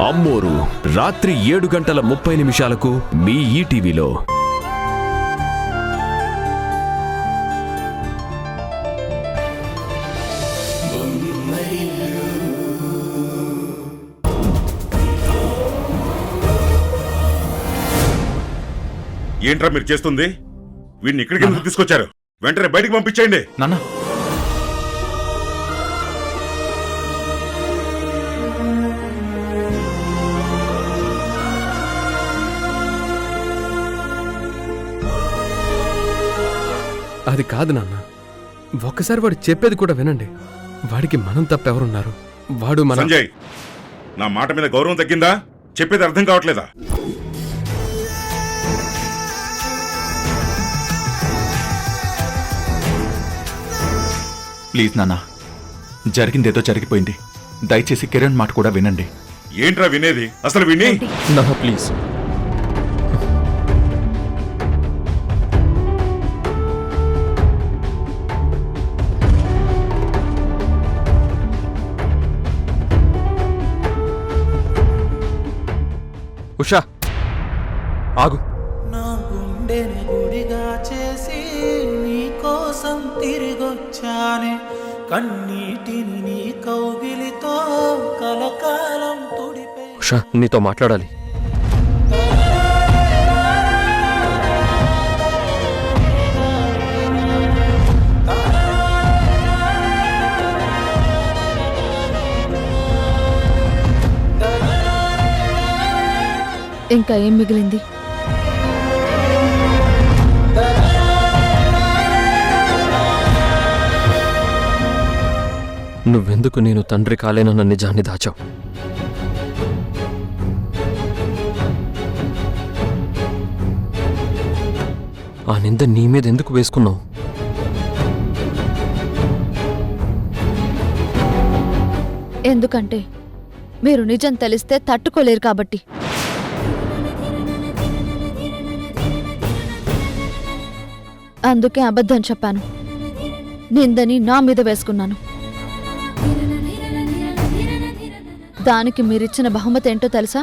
అమ్మోరు రాత్రి 7:30 మీ ఈటీవీలో. ఏంట్రా మీరు చేస్తుంది? వీడిని ఇక్కడికి ఎందుకు తీసుకొచ్చారు? వెంటనే బయటికి పంపించేయండి. నాన్న, అది కాదు నాన్న, ఒక్కసారి వాడు చెప్పేది కూడా వినండి. వాడికి మనం తప్పెవరున్నారు? వాడు మన సంజయ్, నా మాట మీద గౌరవం తగ్గిందా? చెప్పేది అర్థం కావట్లేదా? ప్లీజ్ నాన్న, జరిగిందేదో జరిగిపోయింది. దయచేసి కిరణ్ మాట కూడా వినండి. ఏంట్రా వినేది? అసలు విని నాన్న ప్లీజ్. ఉషా ఆగు. నా గుండెని గుడిగా చేసి నీ కోసం తిరిగొచ్చానే, కన్నీటిని నీ కౌగిలితో కలకాలం తుడిపే. ఉషా నీతో మాట్లాడాలి. ఇంకా ఏం మిగిలింది? నువ్వెందుకు నేను తండ్రి కాలేనన్న నిజాన్ని దాచావు? ఆ నింద నీ మీద ఎందుకు వేసుకున్నావు? ఎందుకంటే మీరు నిజం తెలిస్తే తట్టుకోలేరు కాబట్టి. అందుకే అబద్ధం చెప్పాను. నిందని నా మీద వేసుకున్నాను. దానికి మీరిచ్చిన బహుమతి ఏంటో తెలుసా?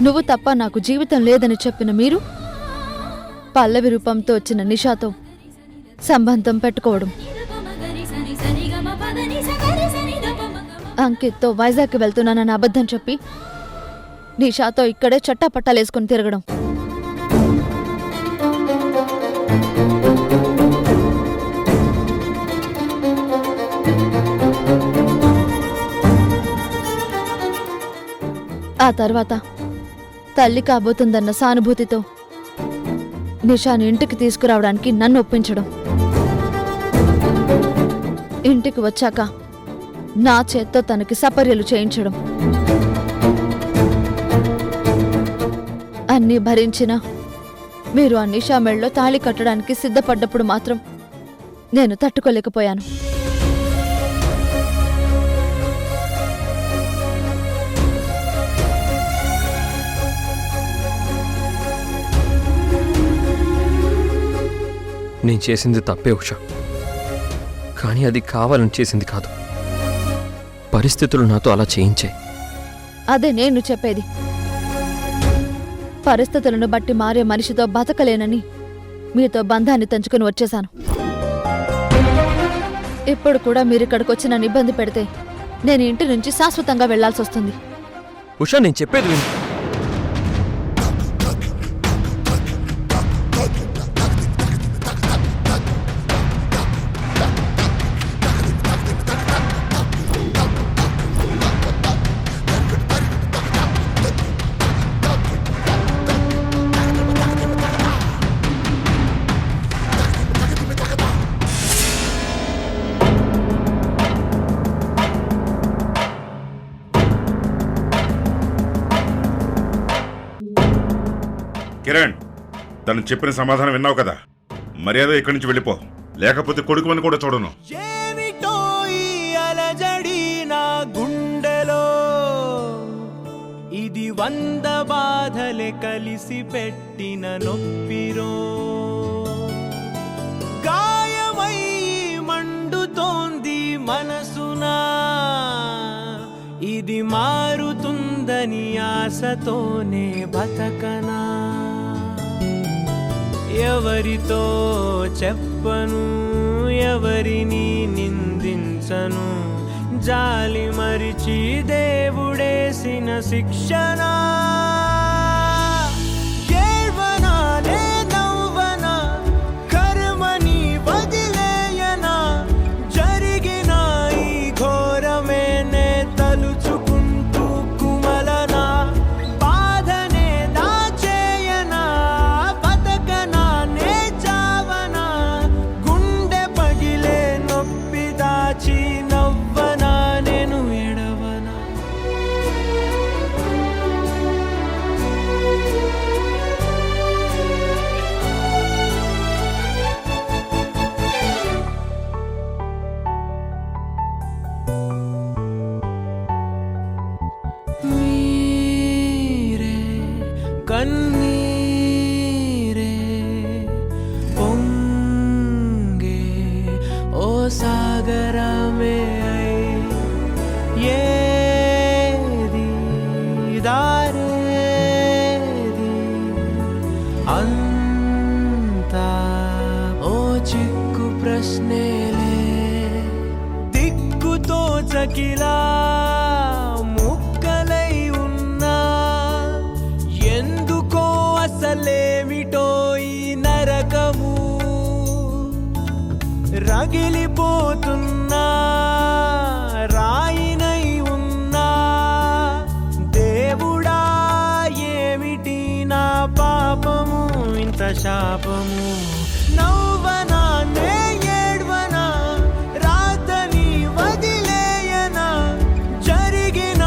నువ్వు తప్ప నాకు జీవితం లేదని చెప్పిన మీరు పల్లవి రూపంతో వచ్చిన నిషాతో సంబంధం పెట్టుకోవడం, అంకిత్తో వైజాగ్కి వెళ్తున్నానని అబద్ధం చెప్పి నిషాతో ఇక్కడే చట్టాపట్టాలేసుకుని తిరగడం. ఆ తర్వాత తల్లి కాబోతుందన్న సానుభూతితో నిషాని ఇంటికి తీసుకురావడానికి నన్ను ఒప్పించడం. ఇంటికి వచ్చాక నా చేత్తో తనకి సపర్యలు చేయించడం. అన్నీ భరించినా మీరు ఆ నిషా మెళ్ళలో తాళి కట్టడానికి సిద్ధపడ్డప్పుడు మాత్రం నేను తట్టుకోలేకపోయాను. నేను చేసింది తప్పే ఉషా, కానీ అది కావాలని చేసింది కాదు. పరిస్థితులు నాతో అలా చేయించాయి. అదే నేను చెప్పేది. పరిస్థితులను బట్టి మారే మనిషితో బతకలేనని మీతో బంధాన్ని తెంచుకుని వచ్చేశాను. ఇప్పుడు కూడా మీరిక్కడికొచ్చి నన్ను ఇబ్బంది పెడితే నేను ఇంటి నుంచి శాశ్వతంగా వెళ్లాల్సి వస్తుంది. ఉషా నేను చెప్పేది విను. కిరణ్, తను చెప్పిన సమాధానం విన్నావు కదా? మర్యాద ఇక్కడి నుంచి వెళ్ళిపో, లేకపోతే కొడుకుమని కూడా చూడను. ఏమిటో ఈ అలజడి నా గుండెలో, ఇది 100 బాధలే కలిసి పెట్టిన నొప్పిరో. గాయమై మండుతోంది ఇది మారుతుందని ఆశతోనే బతకనా ఎవరితో చెప్పను ఎవరిని నిందించను జాలి మరిచి దేవుడేసిన శిక్షణ ఏడ్వనా నే నవ్వనా కర్మని వదిలేయనా జరిగిన ఈ ఘోరమే నే తలుచుకుంటూ కుమలనా బాధనే దాచేయనా బతకనా నే చావనా గుండె పగిలే నొప్పి దాచి నవ్వనా నేను ఎడవనా మీరే కన్నీరే పొంగే ఓ సాగరమే అయి ఏది దారేది అంతా ఓ చిక్కు ప్రశ్నేలే దిక్కుతో చకిలా ముక్కలై ఉన్నా ఎందుకో అసలేమిటో ఈ నరకము రగిలిపోతున్నా రాయినై ఉన్నా దేవుడా ఏమిటి నా పాపము ఇంత శాపము నవ్వనా నే ఏడ్వనా రాతని వదిలేయనా జరిగిన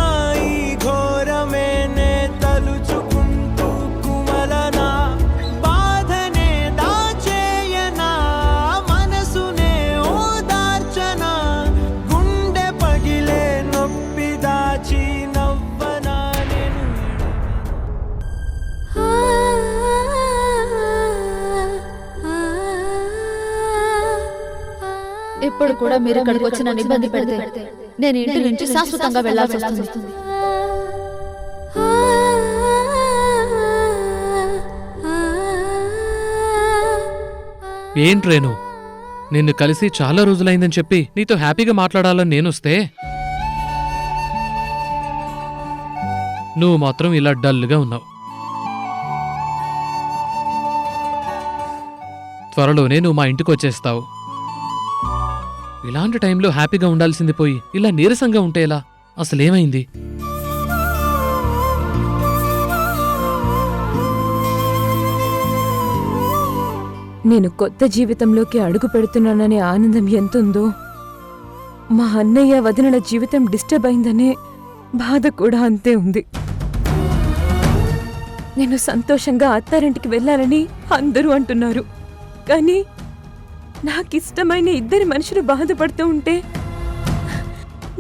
ఈ ఘోరమే నే తలుచుకుంటూ కుమలనా బాధనే దాచేయనా మనసునే ఓదార్చనా గుండె పగిలే నొప్పి దాచి నవ్వనా నేను ఇప్పుడు కూడా మీరు ఇక్కడికి వచ్చి నన్ను ఇబ్బంది పెడితే నేను ఇంటి నుంచి శాశ్వతంగా వెళ్లాల్సి వస్తుంది. ఏంట్రేను నిన్ను కలిసి చాలా రోజులైందని చెప్పి నీతో హ్యాపీగా మాట్లాడాలని నేనొస్తే నువ్వు మాత్రం ఇలా డల్గా ఉన్నావు. త్వరలోనే నువ్వు మా ఇంటికి వచ్చేస్తావు. ఇలాంటి టైంలో హ్యాపీగా ఉండాల్సింది పోయి ఇలా నీరసంగా ఉంటే ఎలా? అసలేమైంది? నేను కొత్త జీవితంలోకి అడుగు పెడుతున్నాననే ఆనందం ఎంతుందో, మా అన్నయ్య వదినల జీవితం డిస్టర్బ్ అయిందనే బాధ కూడా అంతే ఉంది. నేను సంతోషంగా అత్తారింటికి వెళ్ళాలని అందరూ అంటున్నారు, కానీ నాకిష్టమైన ఇద్దరి మనుషులు బాధపడుతూ ఉంటే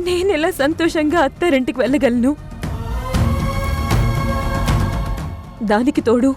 నేనెలా సంతోషంగా అత్తారింటికి వెళ్ళగలను? దానికి తోడు